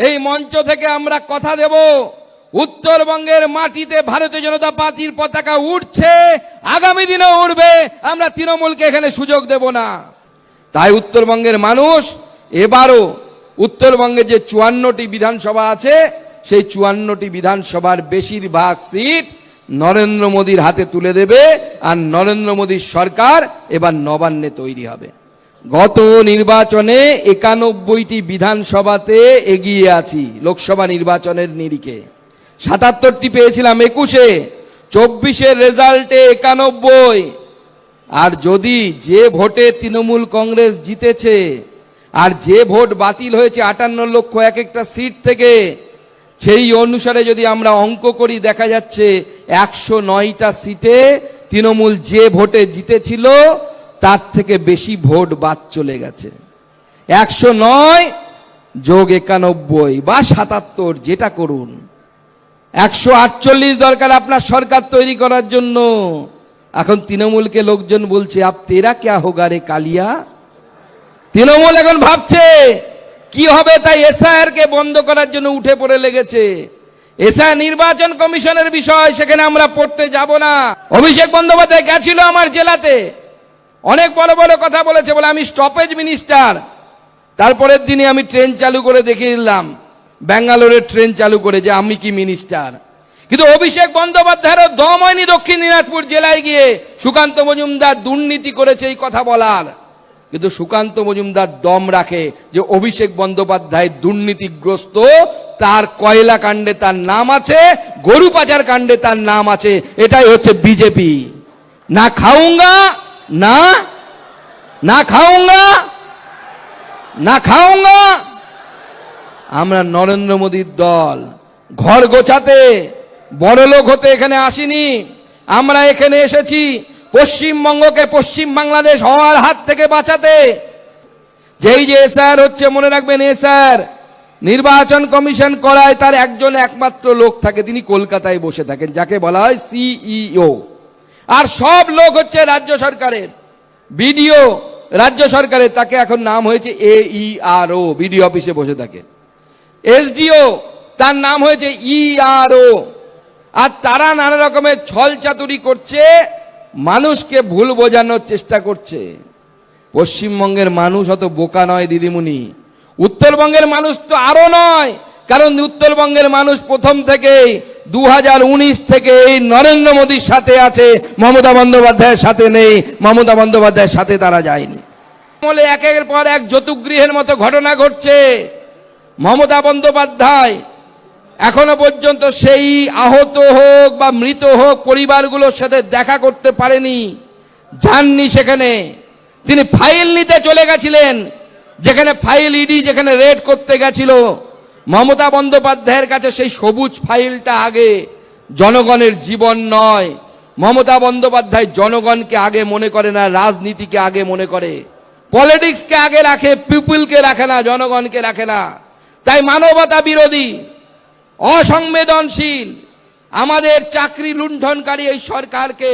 এই মঞ্চ থেকে আমরা কথা দেব, উত্তরবঙ্গের মাটিতে ভারতীয় জনতা পার্টির পতাকা উঠছে, আগামী দিনেও উঠবে। আমরা তৃণমূলকে এখানে সুযোগ দেব না। তাই উত্তরবঙ্গের মানুষ এবারও উত্তরবঙ্গের যে 54টি বিধানসভা আছে, সেই 54টি বিধানসভার বেশিরভাগ সিট নরেন্দ্র মোদীর হাতে তুলে দেবে। আর নরেন্দ্র মোদীর সরকার এবার নবান্নে তৈরি হবে। গত নির্বাচনে 91টি বিধানসভাতে এগিয়ে আছি লোকসভা নির্বাচনের নিরিখে। 77টি পেয়েছিলাম 21-এ, 24-এর রেজাল্টে 91। আর যদি যে ভোটে তৃণমূল কংগ্রেস জিতেছে আর যে ভোট বাতিল হয়েছে 58 লক্ষ এক একটা সিট থেকে, সেই অনুসারে যদি আমরা অঙ্ক করি দেখা যাচ্ছে 109টা সিটে তৃণমূল যে ভোটে জিতেছিল তার থেকে বেশি ভোট বাদ চলে গেছে। 109 যোগ 91 বা 77, যেটা করুন। 148 দরকার আপনার সরকার তৈরি করার জন্য। এখন তৃণমূলকে লোকজন বলছে আপ তেরা ক্যা হোগা রে কালিয়া। তৃণমূল এখন ভাবছে কি হবে, তাই এসআইআর কে বন্ধ করার জন্য উঠে পড়ে লেগেছে। এসআইআর নির্বাচন কমিশনের বিষয়, সেখানে আমরা পড়তে যাব না। অভিষেক বন্দ্যোপাধ্যায় গেছিল আমার জেলাতে, অনেক বড় বড় কথা বলেছে, বলে আমি স্টপেজ মিনিস্টার। তারপরের দিনে আমি ট্রেন চালু করে দেখিয়ে দিলাম, ব্যাঙ্গালোরের ট্রেন চালু করে, যে আমি কি মিনিস্টার। কিন্তু অভিষেক বন্দ্যোপাধ্যায়েরও দম হয়নি দক্ষিণ দিনাজপুর জেলায় গিয়ে সুকান্ত মজুমদার দুর্নীতি করেছে এই কথা বলার। কিন্তু সুকান্ত মজুমদার দম রাখে যে অভিষেক বন্দ্যোপাধ্যায় দুর্নীতিগ্রস্ত, তার কয়লা কাণ্ডে তার নাম আছে, গরু পাচার কাণ্ডে তার নাম আছে। এটাই হচ্ছে বিজেপি। না খাউঙ্গা, না না খাউঙ্গা, না খাউঙ্গা। আমরা নরেন্দ্র মোদীর দল। ঘর গোছাতে, বড়লোক হতে এখানে আসিনি। আমরা এখানে এসেছি পশ্চিমবঙ্গকে পশ্চিম বাংলাদেশ হওয়ার হাত থেকে বাঁচাতে। যেই যে এসআর হচ্ছে, মনে রাখবেন, এসআর নির্বাচন কমিশন করায় তার একজন একমাত্র লোক থাকে, তিনি কলকাতায় বসে থাকেন, যাকে বলা হয় সিইও। আর সব লোক হচ্ছে রাজ্য সরকারের। বিডিও রাজ্য সরকারের, তাকে এখন নাম হয়েছে AERO, বিডিও অফিসে বসে থাকে। এসডিও, তার নাম হয়েছে ERO। আর তারা নানা রকমের ছল চাতুরি করছে, মানুষকে ভুল বোঝানোর চেষ্টা করছে। পশ্চিমবঙ্গের মানুষ অত বোকা নয় দিদিমণি, উত্তরবঙ্গের মানুষ তো আরো নয়। কারণ উত্তরবঙ্গের মানুষ প্রথম থেকেই 2019 থেকে এই নরেন্দ্র মোদীর সাথে আছে, মমতা বন্দ্যোপাধ্যায়ের সাথে নেই। মমতা বন্দ্যোপাধ্যায়ের সাথে তারা যায়নি। বলে একের পর এক যতুগৃহের মতো ঘটনা ঘটছে। মমতা বন্দ্যোপাধ্যায় এখনো পর্যন্ত সেই আহত হোক বা মৃত হোক পরিবারগুলোর সাথে দেখা করতে পারেনি, যাননি সেখানে। তিনি ফাইল নিতে চলে গেছিলেন, যেখানে ফাইল ইডি যেখানে রেড করতে গেছিল। মমতা বন্দ্যোপাধ্যায়ের কাছে সেই সবুজ ফাইলটা আগে, জনগণের জীবন নয়। মমতা বন্দ্যোপাধ্যায় জনগণকে আগে মনে করে না, রাজনীতিকে আগে মনে করে, পলিটিক্সকে আগে রাখে, পিপুলকে রাখে না, জনগণকে রাখে না। তাই মানবতা বিরোধী, অসংবেদনশীল, আমাদের চাকরি লুণ্ঠনকারী এই সরকারকে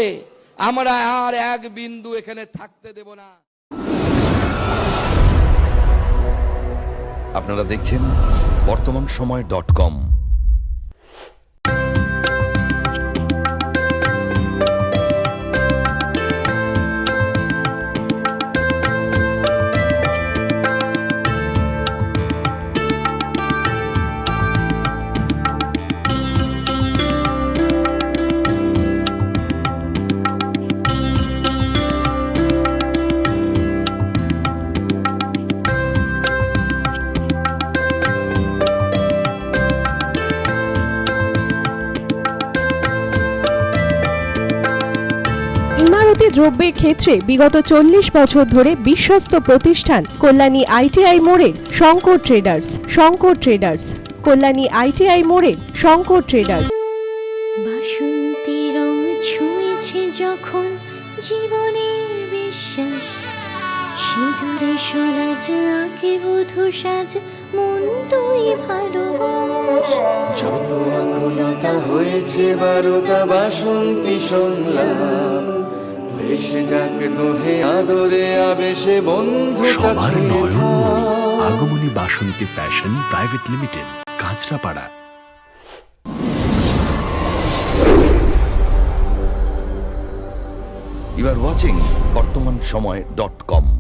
আমরা আর এক বিন্দু এখানে থাকতে দেব না। আপনারা দেখছেন বর্তমানসময়.com। ইমারতি দ্রব্যের ক্ষেত্রে বিগত 40 বছর ধরে বিশ্বস্ত প্রতিষ্ঠান কল্যাণী ITI মোড়ের Shankar traders. Shankar traders, Kalyani ITI মোড়ের শঙ্কর ট্রেডার্স। বাসন্তী রং ছুঁয়েছে যখন জীবনের বিশ্বাস, সিঁদুরে সরাজ আঁকে বধূ সাজ, মন তুই ভালোবাস। যত আকুলতা হয়েছে বারোটা বাসন্তী সংলাপ, ভেসে যাক দোহে আদরে আবেশে বন্ধু সবার নয়নমণি আগমনী বাসন্তী fashion private limited. Kanchrapara. You are watching BortomanSomoy.com.